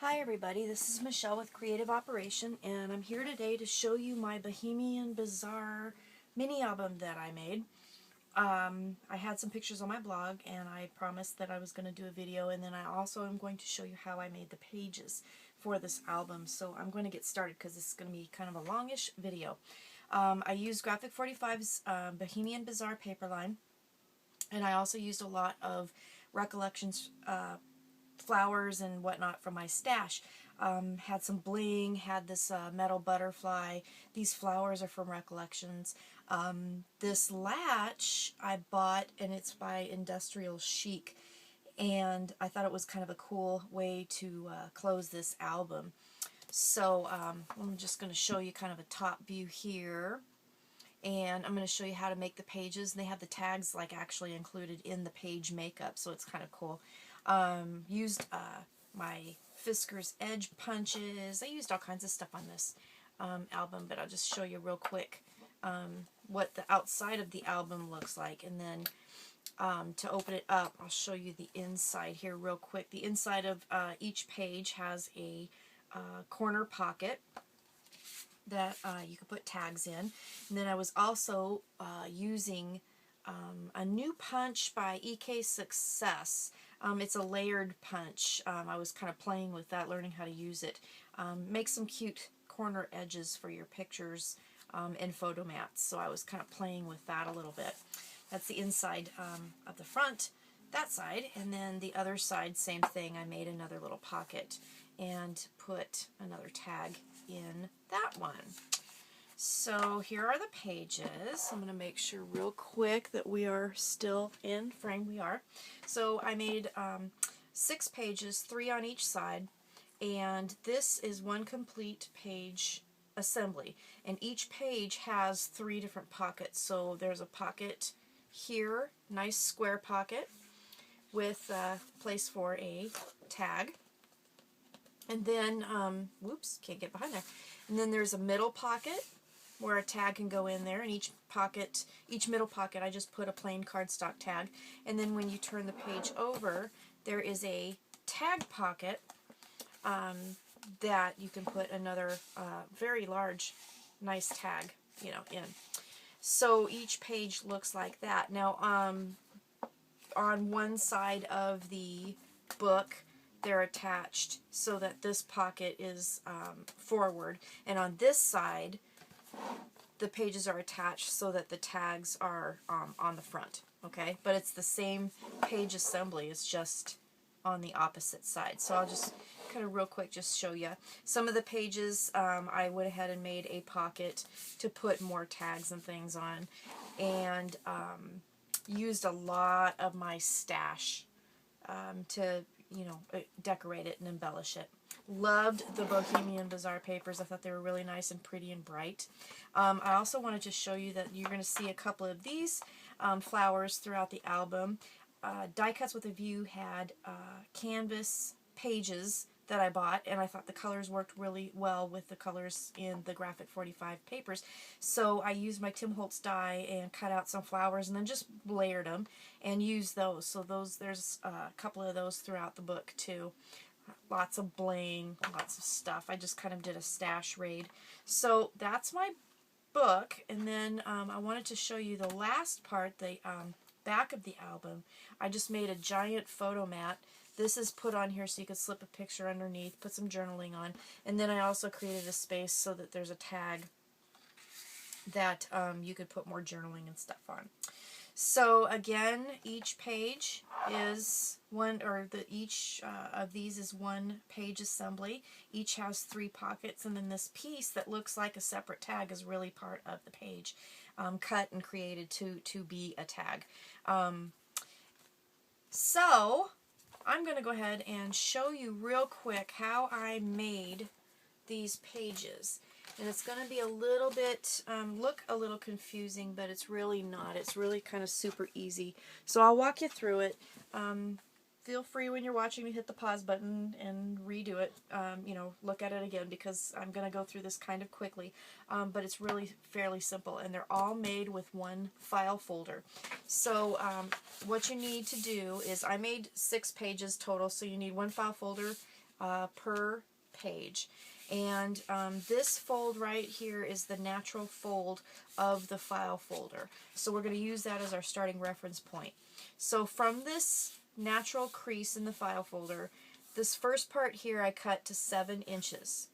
Hi everybody, this is Michelle with Creative Operation, and I'm here today to show you my Bohemian Bazaar mini album that I made. I had some pictures on my blog, and I promised that I was going to do a video, and then I also am going to show you how I made the pages for this album. So I'm going to get started because this is going to be kind of a longish video. I used Graphic 45's Bohemian Bazaar paperline, and I also used a lot of Recollections flowers and whatnot from my stash. Had some bling, had this metal butterfly. These flowers are from Recollections. This latch I bought, and it's by Industrial Chic, and I thought it was kind of a cool way to close this album. So I'm just going to show you kind of a top view here, and I'm going to show you how to make the pages. And they have the tags like actually included in the page makeup, so it's kind of cool. Used my Fisker's edge punches. I used all kinds of stuff on this album, but I'll just show you real quick what the outside of the album looks like, and then to open it up, I'll show you the inside here real quick. The inside of each page has a corner pocket that you can put tags in. And then I was also using a new punch by EK Success. It's a layered punch. I was kind of playing with that, learning how to use it. Make some cute corner edges for your pictures and photo mats. So I was kind of playing with that a little bit. That's the inside of the front, that side. And then the other side, same thing. I made another little pocket and put another tag in that one. So here are the pages. I'm going to make sure real quick that we are still in frame. We are. So I made 6 pages, 3 on each side, and this is one complete page assembly. And each page has 3 different pockets. So there's a pocket here, nice square pocket with place for a tag. And then, whoops, can't get behind there. And then there's a middle pocket where a tag can go in there, and each middle pocket, I just put a plain cardstock tag. And then when you turn the page over, there is a tag pocket that you can put another very large, nice tag, in. So each page looks like that. Now, on one side of the book, they're attached so that this pocket is forward, and on this side the pages are attached so that the tags are on the front, okay? But it's the same page assembly, it's just on the opposite side. So I'll just kind of real quick just show you. Some of the pages I went ahead and made a pocket to put more tags and things on, and used a lot of my stash to decorate it and embellish it. Loved the Bohemian Bazaar papers. I thought they were really nice and pretty and bright. I also wanted to show you that you're going to see a couple of these flowers throughout the album. Die Cuts with a View had canvas pages that I bought, and I thought the colors worked really well with the colors in the Graphic 45 papers. So I used my Tim Holtz die and cut out some flowers and then just layered them and used those. So there's a couple of those throughout the book too. Lots of bling, lots of stuff. I just kind of did a stash raid. So that's my book, and then I wanted to show you the last part, the back of the album. I just made a giant photo mat. This is put on here so you could slip a picture underneath, put some journaling on, and then I also created a space so that there's a tag that you could put more journaling and stuff on. So again, each page is each of these is one page assembly. Each has 3 pockets, and then this piece that looks like a separate tag is really part of the page, cut and created to be a tag. So I'm going to go ahead and show you real quick how I made these pages. And it's going to be a little bit, look a little confusing, but it's really not. It's really kind of super easy. So I'll walk you through it. Feel free when you're watching to hit the pause button and redo it. Look at it again, because I'm going to go through this kind of quickly. But it's really fairly simple, and they're all made with one file folder. So what you need to do is, I made 6 pages total, so you need one file folder per page. And this fold right here is the natural fold of the file folder. So we're going to use that as our starting reference point. So from this natural crease in the file folder, this first part here I cut to 7 inches.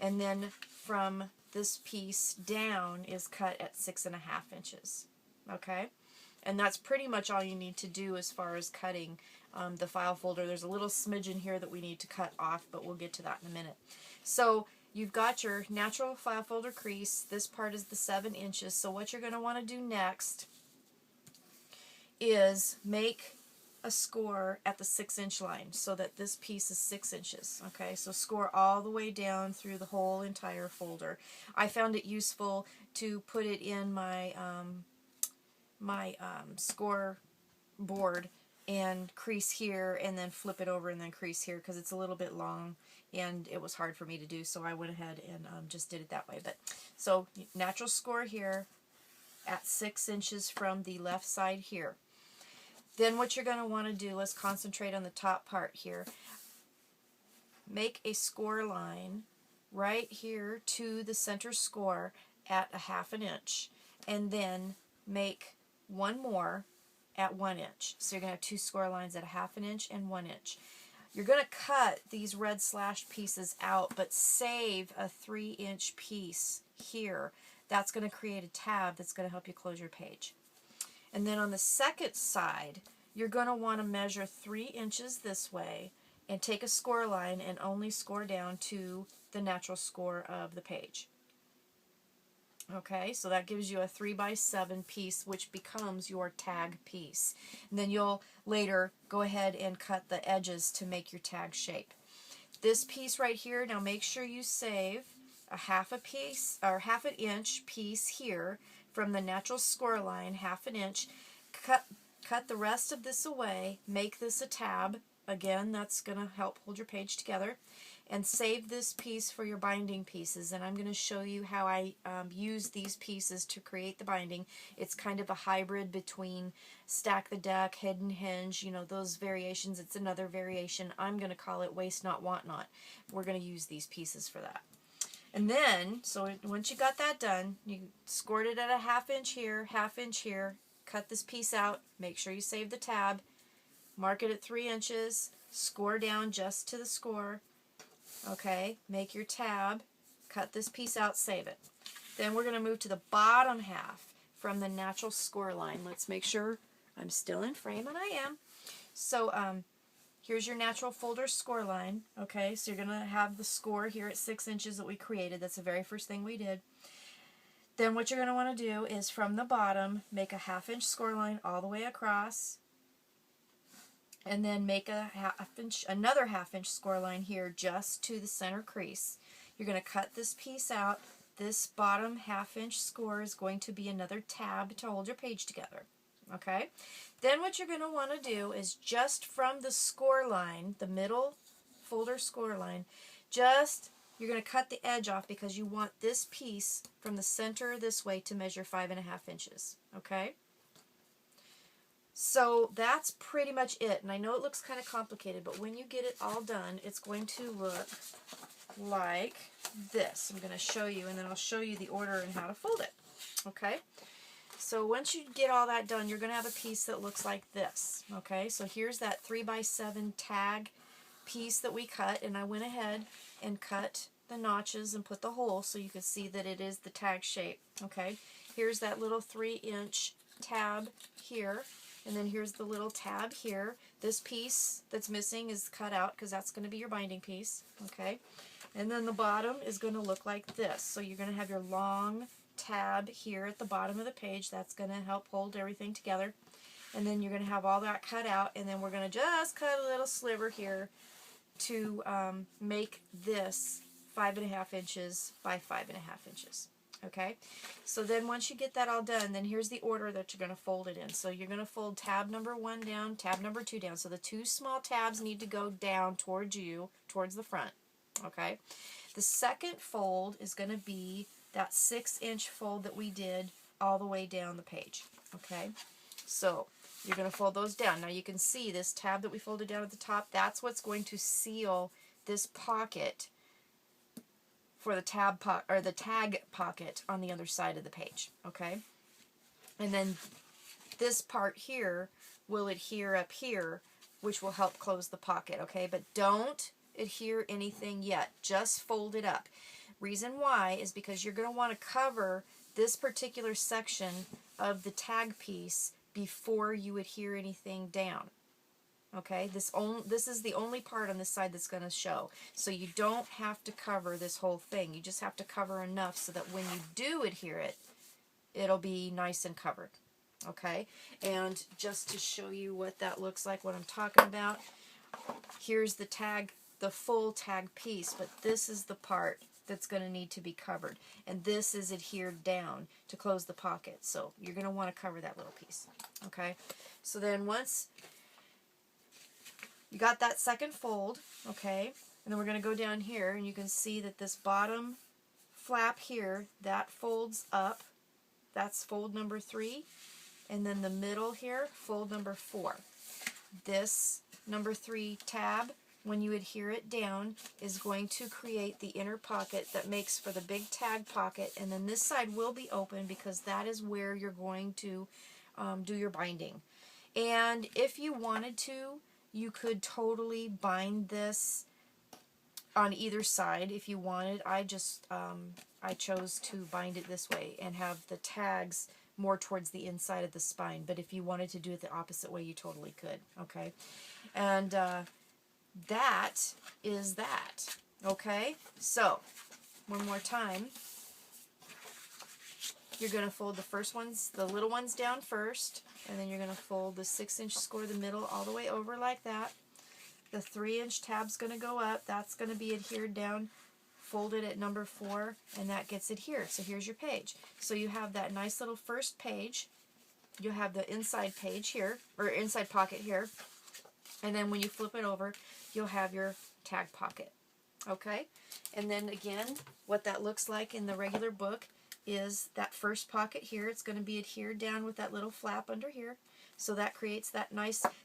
And then from this piece down is cut at 6.5 inches. Okay? And that's pretty much all you need to do as far as cutting the file folder. There's a little smidgen here that we need to cut off, but we'll get to that in a minute. So you've got your natural file folder crease. This part is the 7 inches. So what you're going to want to do next is make a score at the 6-inch line so that this piece is 6 inches. Okay, so score all the way down through the whole entire folder. I found it useful to put it in my score board and crease here and then flip it over and then crease here because it's a little bit long and it was hard for me to do, so I went ahead and just did it that way. But so natural score here at 6 inches from the left side here. Then what you're going to want to do, let's concentrate on the top part here. Make a score line right here to the center score at 1/2 inch, and then make one more at 1 inch. So you're going to have 2 score lines at 1/2 inch and 1 inch. You're going to cut these red slashed pieces out, but save a 3-inch piece here. That's going to create a tab that's going to help you close your page. And then on the second side, you're going to want to measure 3 inches this way and take a score line and only score down to the natural score of the page. Okay, so that gives you a 3x7 piece, which becomes your tag piece. And then you'll later go ahead and cut the edges to make your tag shape. This piece right here, now make sure you save a 1/2 inch piece here from the natural score line, 1/2 inch. Cut the rest of this away, make this a tab. Again, that's going to help hold your page together. And save this piece for your binding pieces. And I'm going to show you how I use these pieces to create the binding. It's kind of a hybrid between stack the deck, hidden hinge, you know, those variations. It's another variation. I'm going to call it waste not, want not. We're going to use these pieces for that. And then, so once you got that done, you scored it at a 1/2 inch here, 1/2 inch here. Cut this piece out. Make sure you save the tab. Mark it at 3 inches. Score down just to the score. Okay, make your tab, cut this piece out, save it. Then we're going to move to the bottom half from the natural score line. Let's make sure I'm still in frame, and I am. So here's your natural folder score line. Okay, so you're going to have the score here at 6 inches that we created. That's the very first thing we did. Then what you're going to want to do is from the bottom, make a 1/2 inch score line all the way across. And then make a another 1/2 inch score line here just to the center crease. You're going to cut this piece out. This bottom 1/2 inch score is going to be another tab to hold your page together. Okay? Then what you're going to want to do is just from the score line, the middle folder score line, you're going to cut the edge off because you want this piece from the center this way to measure 5.5 inches. Okay? So that's pretty much it. And I know it looks kind of complicated, but when you get it all done, it's going to look like this. I'm going to show you, and then I'll show you the order and how to fold it. Okay? So once you get all that done, you're going to have a piece that looks like this. Okay? So here's that 3x7 tag piece that we cut, and I went ahead and cut the notches and put the hole so you can see that it is the tag shape. Okay? Here's that little 3-inch tab here. And then here's the little tab here. This piece that's missing is cut out because that's going to be your binding piece. Okay? And then the bottom is going to look like this. So you're going to have your long tab here at the bottom of the page. That's going to help hold everything together. And then you're going to have all that cut out. And then we're going to just cut a little sliver here to make this 5.5 inches by 5.5 inches. Okay, so then once you get that all done, then here's the order that you're going to fold it in. So you're going to fold tab number 1 down, tab number 2 down. So the 2 small tabs need to go down towards you, towards the front. Okay, the second fold is going to be that 6-inch fold that we did all the way down the page. Okay, so you're going to fold those down. Now you can see this tab that we folded down at the top, that's what's going to seal this pocket for the the tag pocket on the other side of the page, okay? And then this part here will adhere up here, which will help close the pocket, okay? But don't adhere anything yet. Just fold it up. Reason why is because you're going to want to cover this particular section of the tag piece before you adhere anything down. Okay, this is the only part on this side that's going to show. So you don't have to cover this whole thing. You just have to cover enough so that when you do adhere it, it'll be nice and covered. Okay, and just to show you what that looks like, what I'm talking about, here's the tag, the full tag piece, but this is the part that's going to need to be covered. And this is adhered down to close the pocket. So you're going to want to cover that little piece. Okay, so then once you got that second fold, okay, and then we're going to go down here, and you can see that this bottom flap here, that folds up. That's fold number 3. And then the middle here, fold number 4. This number 3 tab, when you adhere it down, is going to create the inner pocket that makes for the big tag pocket. And then this side will be open because that is where you're going to do your binding. And if you wanted to, you could totally bind this on either side if you wanted. I chose to bind it this way and have the tags more towards the inside of the spine. But if you wanted to do it the opposite way, you totally could. Okay, and that is that. Okay, so one more time. You're going to fold the first ones, the little ones down first, and then you're going to fold the 6-inch score the middle all the way over like that. The 3-inch tab's going to go up. That's going to be adhered down, folded at number 4, and that gets adhered. So here's your page. So you have that nice little first page. You have the inside page here, or inside pocket here, and then when you flip it over, you'll have your tag pocket. Okay? And then again, what that looks like in the regular book is that first pocket here. It's going to be adhered down with that little flap under here. So that creates that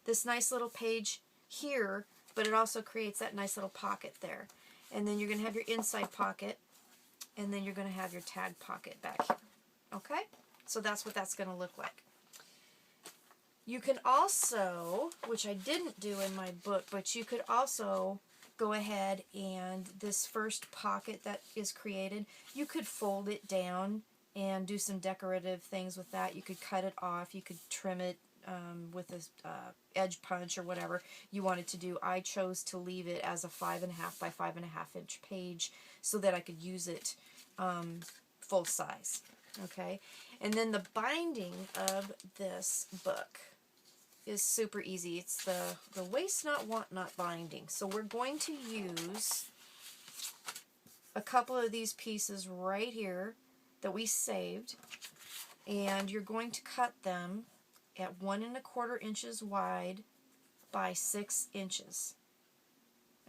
this nice little page here, but it also creates that nice little pocket there. And then you're going to have your inside pocket, and then you're going to have your tag pocket back here. Okay? So that's what that's going to look like. You can also, which I didn't do in my book, but you could also go ahead and this first pocket that is created, you could fold it down and do some decorative things with that. You could cut it off. You could trim it with a edge punch or whatever you wanted to do. I chose to leave it as a 5.5 by 5.5 inch page so that I could use it full size. Okay, and then the binding of this book is super easy. It's the waste not, want not binding. So we're going to use a couple of these pieces right here that we saved, and you're going to cut them at 1 1/4 inches wide by 6 inches.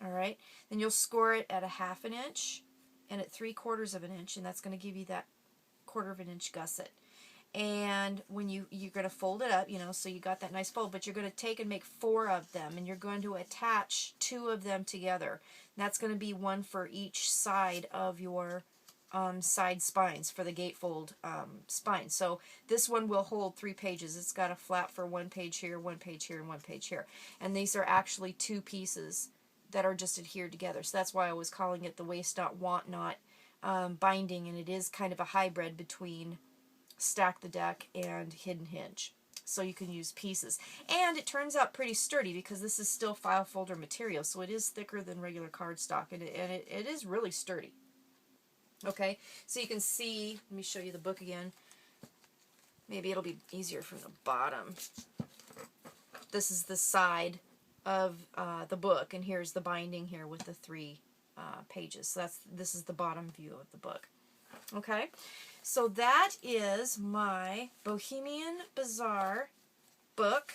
Alright, then you'll score it at a 1/2 inch and at 3/4 of an inch, and that's going to give you that 1/4 inch gusset. And when you're going to fold it up, you know, so you got that nice fold, but you're going to take and make 4 of them, and you're going to attach 2 of them together. And that's going to be one for each side of your side spines for the gatefold spine. So this one will hold 3 pages. It's got a flap for 1 page here, 1 page here, and 1 page here. And these are actually 2 pieces that are just adhered together. So that's why I was calling it the waste not, want not binding, and it is kind of a hybrid between Stack the Deck and Hidden Hinge. So you can use pieces. And it turns out pretty sturdy because this is still file folder material, so it is thicker than regular cardstock, and it is really sturdy. Okay, so you can see, let me show you the book again. Maybe it'll be easier from the bottom. This is the side of the book, and here's the binding here with the 3 pages. So this is the bottom view of the book. Okay, so that is my Bohemian Bazaar book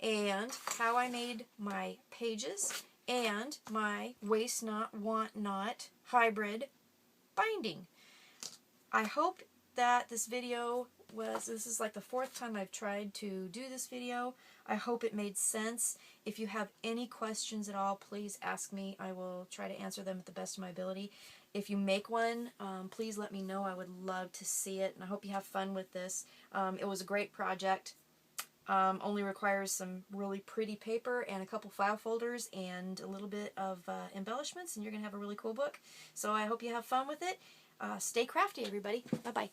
and how I made my pages and my waste not, want not hybrid binding. I hope that this video this is like the 4th time I've tried to do this video. I hope it made sense. If you have any questions at all, please ask me. I will try to answer them at the best of my ability. If you make one, please let me know. I would love to see it, and I hope you have fun with this. It was a great project. Only requires some really pretty paper and a couple file folders and a little bit of embellishments, and you're going to have a really cool book. So I hope you have fun with it. Stay crafty, everybody. Bye-bye.